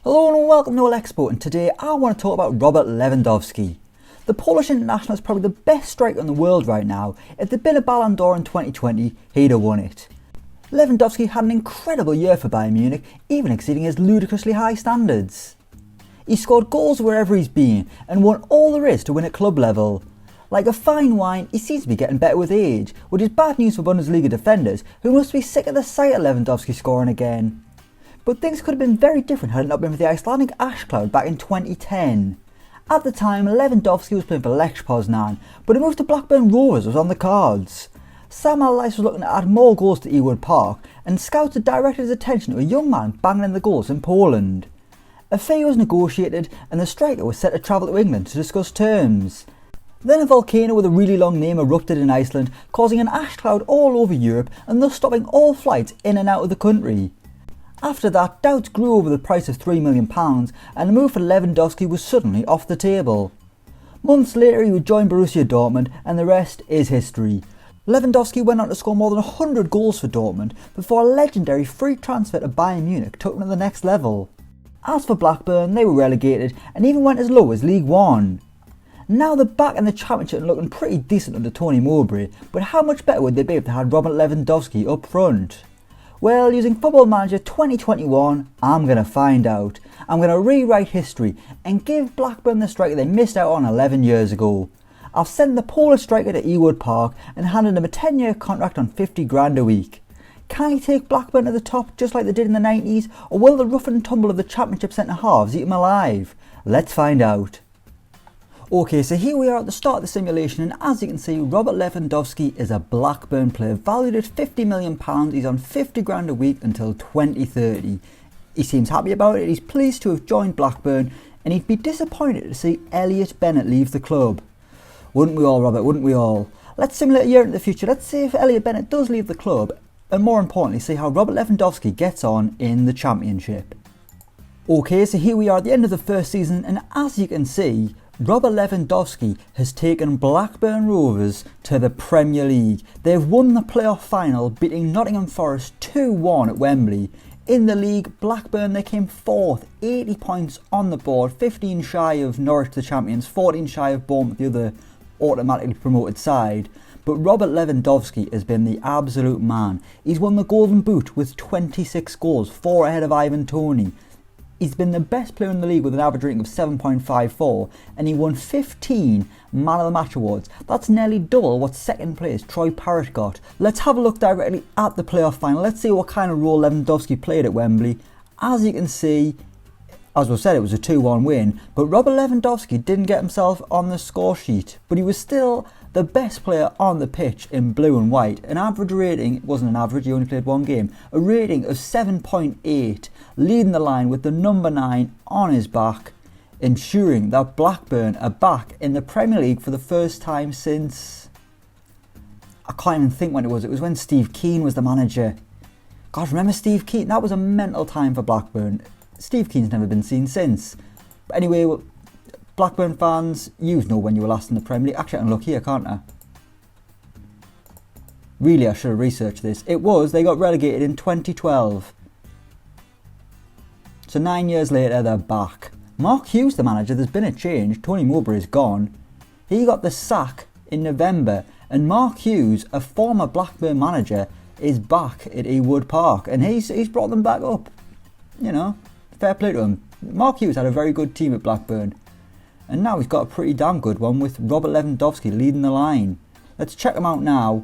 Hello and welcome to Elecspo, and today I want to talk about Robert Lewandowski. The Polish international is probably the best striker in the world right now. If there'd been a Ballon d'Or in 2020, he'd have won it. Lewandowski had an incredible year for Bayern Munich, even exceeding his ludicrously high standards. He scored goals wherever he's been and won all there is to win at club level. Like a fine wine, he seems to be getting better with age, which is bad news for Bundesliga defenders who must be sick of the sight of Lewandowski scoring again. But things could have been very different had it not been for the Icelandic Ash Cloud back in 2010. At the time, Lewandowski was playing for Lech Poznan, but a move to Blackburn Rovers was on the cards. Sam Allardyce was looking to add more goals to Ewood Park, and scouts had directed his attention to a young man banging in the goals in Poland. A fee was negotiated, and the striker was set to travel to England to discuss terms. Then a volcano with a really long name erupted in Iceland, causing an ash cloud all over Europe and thus stopping all flights in and out of the country. After that, doubts grew over the price of £3 million, and the move for Lewandowski was suddenly off the table. Months later he would join Borussia Dortmund, and the rest is history. Lewandowski went on to score more than 100 goals for Dortmund before a legendary free transfer to Bayern Munich took him to the next level. As for Blackburn, they were relegated and even went as low as League One. Now they're back in the Championship and looking pretty decent under Tony Mowbray, but how much better would they be if they had Robert Lewandowski up front? Well, using Football Manager 2021, I'm going to find out. I'm going to rewrite history and give Blackburn the striker they missed out on 11 years ago. I've sent the Polish striker to Ewood Park and handed him a 10-year contract on 50 grand a week. Can he take Blackburn to the top just like they did in the 90s, or will the rough and tumble of the Championship centre-halves eat him alive? Let's find out. Okay, so here we are at the start of the simulation, and as you can see, Robert Lewandowski is a Blackburn player valued at £50 million. He's on 50 grand a week until 2030. He seems happy about it, he's pleased to have joined Blackburn, and he'd be disappointed to see Elliot Bennett leave the club. Wouldn't we all, Robert, wouldn't we all? Let's simulate a year into the future. Let's see if Elliot Bennett does leave the club, and more importantly, see how Robert Lewandowski gets on in the Championship. Okay, so here we are at the end of the first season, and as you can see, Robert Lewandowski has taken Blackburn Rovers to the Premier League. They've won the playoff final, beating Nottingham Forest 2-1 at Wembley. In the league, Blackburn, they came fourth, 80 points on the board, 15 shy of Norwich the champions, 14 shy of Bournemouth, the other automatically promoted side. But Robert Lewandowski has been the absolute man. He's won the Golden Boot with 26 goals, 4 ahead of Ivan Toney. He's been the best player in the league with an average rating of 7.54, and he won 15 Man of the Match awards. That's nearly double what second place Troy Parrott got. Let's have a look directly at the playoff final. Let's see what kind of role Lewandowski played at Wembley. As you can see, as we said, it was a 2-1 win, but Robert Lewandowski didn't get himself on the score sheet, but he was still the best player on the pitch in blue and white. An average rating, it wasn't an average, he only played one game, a rating of 7.8, leading the line with the number 9 on his back, ensuring that Blackburn are back in the Premier League for the first time since, I can't even think when it was when Steve Keane was the manager. God, remember Steve Keane? That was a mental time for Blackburn. Steve Keane's never been seen since. But anyway, Blackburn fans, you know when you were last in the Premier League. Actually, I can look here, can't I? Really, I should have researched this. They got relegated in 2012. So 9 years later, they're back. Mark Hughes, the manager, there's been a change. Tony Mowbray is gone. He got the sack in November. And Mark Hughes, a former Blackburn manager, is back at Ewood Park. And he's brought them back up. You know, fair play to him. Mark Hughes had a very good team at Blackburn. And now he's got a pretty damn good one with Robert Lewandowski leading the line. Let's check him out now.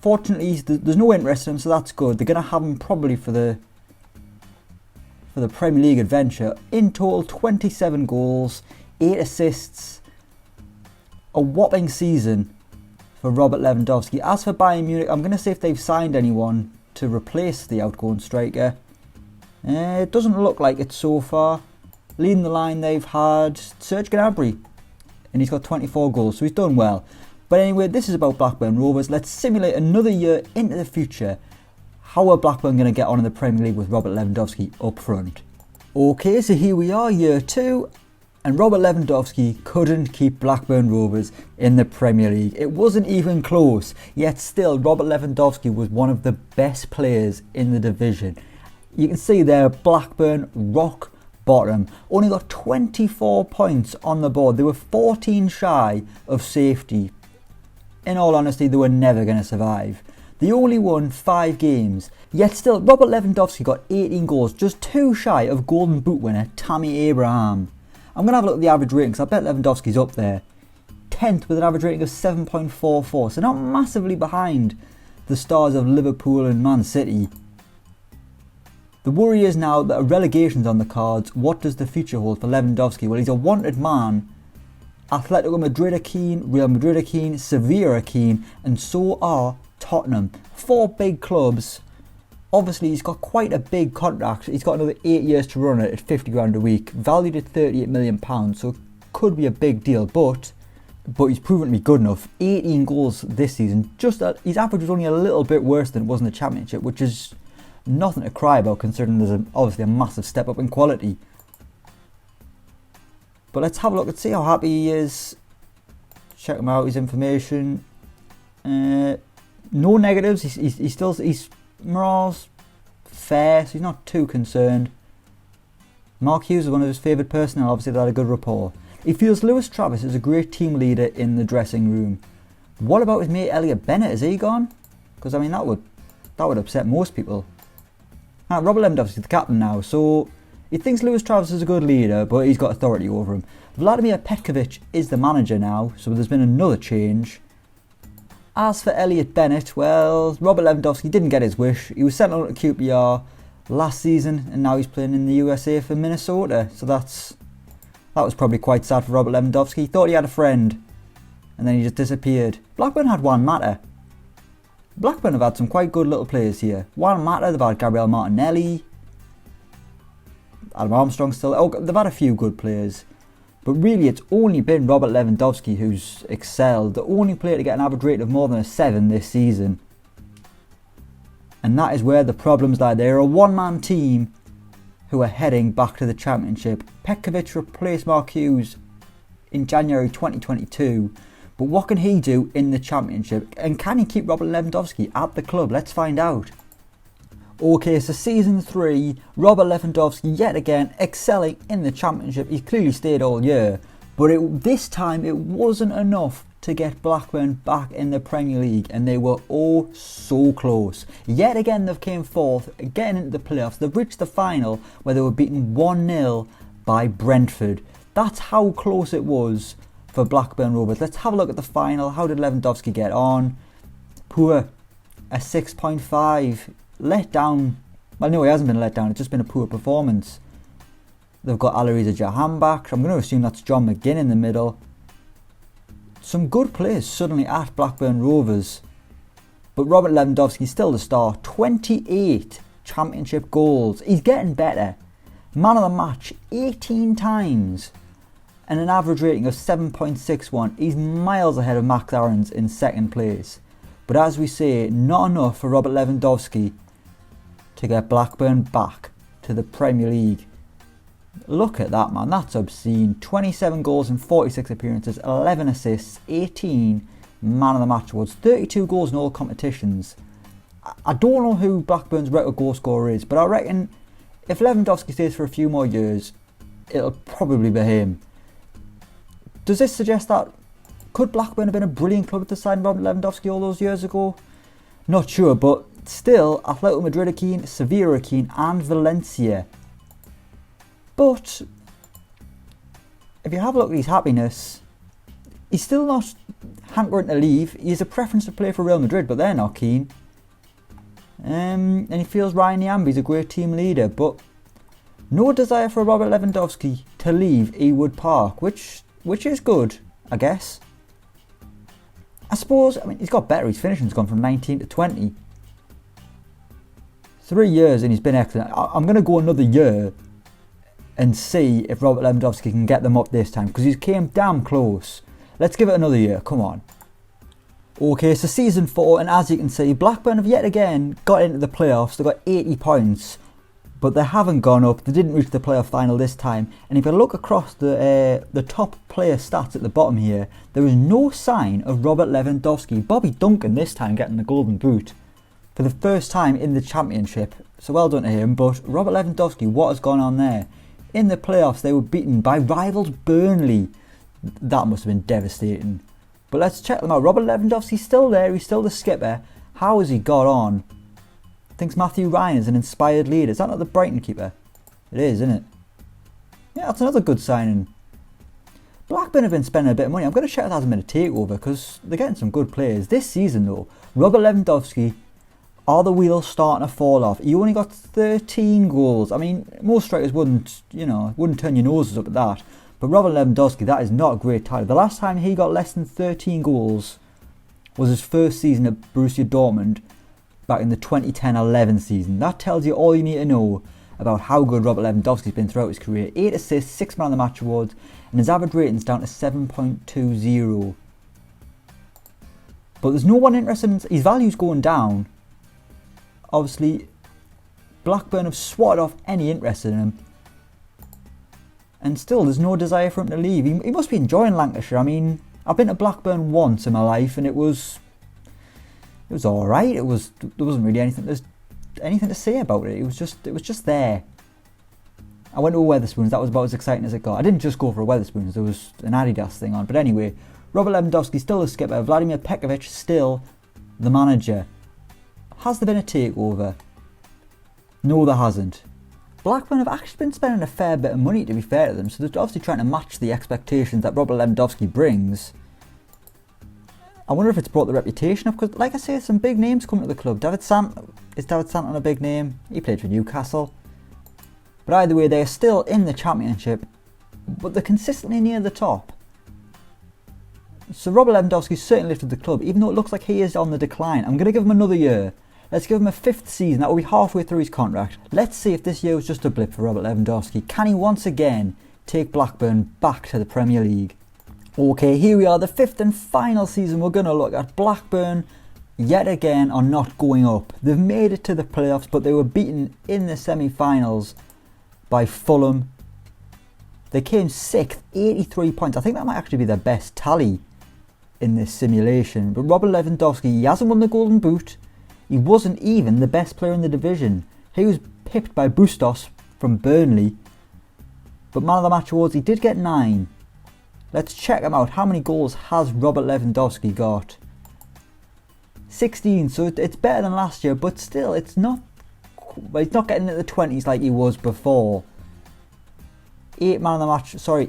Fortunately, there's no interest in him, so that's good. They're going to have him probably for the Premier League adventure. In total, 27 goals, 8 assists. A whopping season for Robert Lewandowski. As for Bayern Munich, I'm going to see if they've signed anyone to replace the outgoing striker. It doesn't look like it so far. Leading the line, they've had Serge Gnabry, and he's got 24 goals, so he's done well. But anyway, this is about Blackburn Rovers. Let's simulate another year into the future. How are Blackburn going to get on in the Premier League with Robert Lewandowski up front? Okay, so here we are, year 2, and Robert Lewandowski couldn't keep Blackburn Rovers in the Premier League. It wasn't even close, yet still Robert Lewandowski was one of the best players in the division. You can see there, Blackburn rock bottom. Only got 24 points on the board. They were 14 shy of safety. In all honesty, they were never going to survive. They only won 5 games. Yet still, Robert Lewandowski got 18 goals, just 2 shy of Golden Boot winner Tammy Abraham. I'm going to have a look at the average rating, because I bet Lewandowski's up there. 10th with an average rating of 7.44, so not massively behind the stars of Liverpool and Man City. The worry is now that a relegation's on the cards. What does the future hold for Lewandowski? Well, he's a wanted man. Atletico Madrid are keen, Real Madrid are keen, Sevilla are keen, and so are Tottenham. 4 big clubs. Obviously, he's got quite a big contract. He's got another 8 years to run it at 50 grand a week, valued at £38 million, so it could be a big deal, but he's proven to be good enough. 18 goals this season. His average was only a little bit worse than it was in the Championship, which is nothing to cry about considering there's obviously a massive step up in quality. But let's have a look and see how happy he is. Check him out, his information. No negatives. He's morale's fair, so he's not too concerned. Mark Hughes is one of his favourite personnel. Obviously, they had a good rapport. He feels Lewis Travis is a great team leader in the dressing room. What about his mate Elliot Bennett? Is he gone? Because I mean that would upset most people. Robert Lewandowski is the captain now, so he thinks Lewis Travis is a good leader, but he's got authority over him. Vladimir Petkovic is the manager now, so there's been another change. As for Elliot Bennett, well, Robert Lewandowski didn't get his wish. He was sent on to QPR last season, and now he's playing in the USA for Minnesota, so that was probably quite sad for Robert Lewandowski. He thought he had a friend, and then he just disappeared. Blackburn had Juan Mata. Blackburn have had some quite good little players here. Juan Mata, they've had Gabriel Martinelli. Adam Armstrong still. Oh, they've had a few good players. But really, it's only been Robert Lewandowski who's excelled. The only player to get an average rate of more than a 7 this season. And that is where the problems lie. They're a one-man team who are heading back to the Championship. Petkovic replaced Mark Hughes in January 2022. But what can he do in the Championship? And can he keep Robert Lewandowski at the club? Let's find out. Okay, so season 3, Robert Lewandowski yet again excelling in the Championship. He's clearly stayed all year, but this time it wasn't enough to get Blackburn back in the Premier League, and they were oh so close. Yet again they've came fourth, getting into the playoffs. They've reached the final where they were beaten 1-0 by Brentford. That's how close it was for Blackburn Rovers. Let's have a look at the final. How did Lewandowski get on? Poor, a 6.5. Let down. Well, no, he hasn't been let down. It's just been a poor performance. They've got Alireza Jahan back. I'm going to assume that's John McGinn in the middle. Some good players suddenly at Blackburn Rovers. But Robert Lewandowski's still the star. 28 Championship goals. He's getting better. Man of the match 18 times. And an average rating of 7.61. He's miles ahead of Max Aarons in second place. But as we say, not enough for Robert Lewandowski to get Blackburn back to the Premier League. Look at that, man. That's obscene. 27 goals in 46 appearances, 11 assists, 18 man of the match awards, 32 goals in all competitions. I don't know who Blackburn's record goal scorer is, but I reckon if Lewandowski stays for a few more years, it'll probably be him. Does this suggest that could Blackburn have been a brilliant club at the signing Robert Lewandowski all those years ago? Not sure, but still, Atletico Madrid are keen, Sevilla are keen, and Valencia. But if you have a look at his happiness, he's still not hankering to leave. He has a preference to play for Real Madrid, but they're not keen. And he feels Ryan Nyambi's a great team leader, but no desire for Robert Lewandowski to leave Ewood Park, which is good, I guess. I suppose, I mean, he's got better. His finishing's gone from 19 to 20. 3 years and he's been excellent. I'm going to go another year and see if Robert Lewandowski can get them up this time, because he's came damn close. Let's give it another year, come on. Okay, so season 4, and as you can see, Blackburn have yet again got into the playoffs. They've got 80 points, but they haven't gone up. They didn't reach the playoff final this time. And if you look across the top player stats at the bottom here, there is no sign of Robert Lewandowski. Bobby Duncan this time getting the golden boot for the first time in the Championship. so well done to him. But Robert Lewandowski, what has gone on there? In the playoffs, they were beaten by rivals Burnley. That must have been devastating. But let's check them out. Robert Lewandowski's still there. He's still the skipper. How has he got on? Thinks Matthew Ryan is an inspired leader. Is that not the Brighton keeper? It is, isn't it? Yeah, that's another good signing. Blackburn have been spending a bit of money. I'm going to check if that hasn't been a takeover because they're getting some good players. This season though, Robert Lewandowski, are the wheels starting to fall off? He only got 13 goals. I mean, most strikers wouldn't turn your noses up at that. But Robert Lewandowski, that is not a great title. The last time he got less than 13 goals was his first season at Borussia Dortmund back in the 2010-11 season. That tells you all you need to know about how good Robert Lewandowski's been throughout his career. 8 assists, 6 man of the match awards, and his average rating's down to 7.20. But there's no one interested in his value's going down. Obviously, Blackburn have swatted off any interest in him. And still, there's no desire for him to leave. He must be enjoying Lancashire. I mean, I've been to Blackburn once in my life, and it was all right. There wasn't really anything to say about it. It was just there. I went to a Wetherspoons. That was about as exciting as it got. I didn't just go for a Wetherspoons. There was an Adidas thing on. But anyway, Robert Lewandowski still the skipper. Vladimir Pekovic still the manager. Has there been a takeover? No, there hasn't. Blackburn have actually been spending a fair bit of money, to be fair to them, so they're obviously trying to match the expectations that Robert Lewandowski brings. I wonder if it's brought the reputation up, because like I say, some big names coming to the club. Is David Santon a big name? He played for Newcastle. But either way, they're still in the Championship, but they're consistently near the top. So Robert Lewandowski certainly lifted the club, even though it looks like he is on the decline. I'm going to give him another year. Let's give him a 5th season. That will be halfway through his contract. Let's see if this year was just a blip for Robert Lewandowski. Can he once again take Blackburn back to the Premier League? Okay, here we are, the 5th and final season we're going to look at. Blackburn, yet again, are not going up. They've made it to the playoffs, but they were beaten in the semi-finals by Fulham. They came 6th, 83 points. I think that might actually be their best tally in this simulation. But Robert Lewandowski, he hasn't won the Golden Boot. He wasn't even the best player in the division. He was pipped by Bustos from Burnley. But man of the match awards, he did get 9. Let's check him out. How many goals has Robert Lewandowski got? 16, so it's better than last year, but still, he's not getting into the 20s like he was before. 8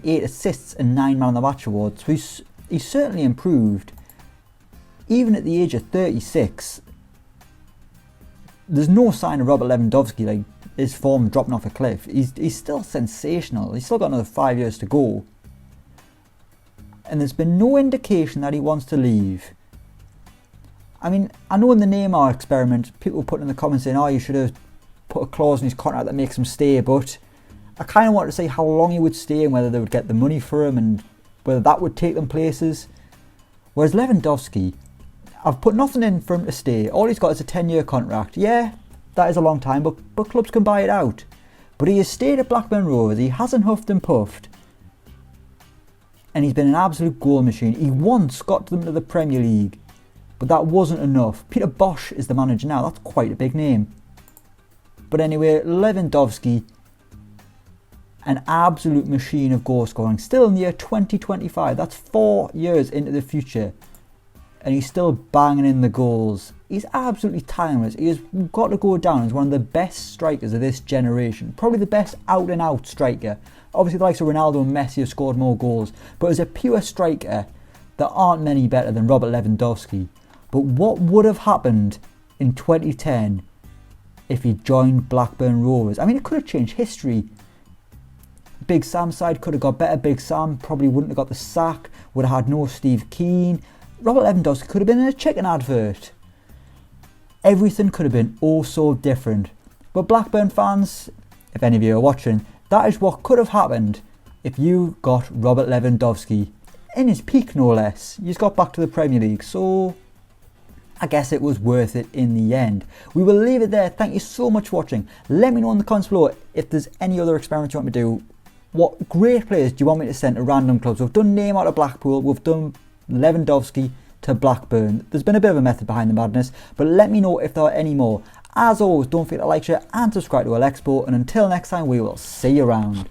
assists and 9 man of the match awards. So he's certainly improved. Even at the age of 36, there's no sign of Robert Lewandowski, like his form dropping off a cliff. He's still sensational. He's still got another 5 years to go. And there's been no indication that he wants to leave. I mean, I know in the Neymar experiment, people put in the comments saying, oh, you should have put a clause in his contract that makes him stay, but I kind of wanted to see how long he would stay and whether they would get the money for him and whether that would take them places. Whereas Lewandowski, I've put nothing in for him to stay. All he's got is a 10-year contract. Yeah, that is a long time, but clubs can buy it out. But he has stayed at Blackburn Rovers. He hasn't huffed and puffed. And he's been an absolute goal machine. He once got them to the Premier League, but that wasn't enough. Peter Bosz is the manager now. That's quite a big name. But anyway, Lewandowski, an absolute machine of goal scoring. Still in the year 2025. That's 4 years into the future. And he's still banging in the goals. He's absolutely timeless. He has got to go down as one of the best strikers of this generation. Probably the best out-and-out striker. Obviously the likes of Ronaldo and Messi have scored more goals. But as a pure striker, there aren't many better than Robert Lewandowski. But what would have happened in 2010 if he joined Blackburn Rovers? I mean, it could have changed history. Big Sam's side could have got better. Big Sam probably wouldn't have got the sack. Would have had no Steve Keane. Robert Lewandowski could have been in a chicken advert. Everything could have been oh so different. But Blackburn fans, if any of you are watching, that is what could have happened if you got Robert Lewandowski. In his peak, no less. You just got back to the Premier League. So I guess it was worth it in the end. We will leave it there. Thank you so much for watching. Let me know in the comments below if there's any other experiments you want me to do. What great players do you want me to send to random clubs? We've done Neymar to Blackpool. We've done Lewandowski to Blackburn. There's been a bit of a method behind the madness, but let me know if there are any more. As always, don't forget to like, share and subscribe to Elecspo, and until next time we will see you around.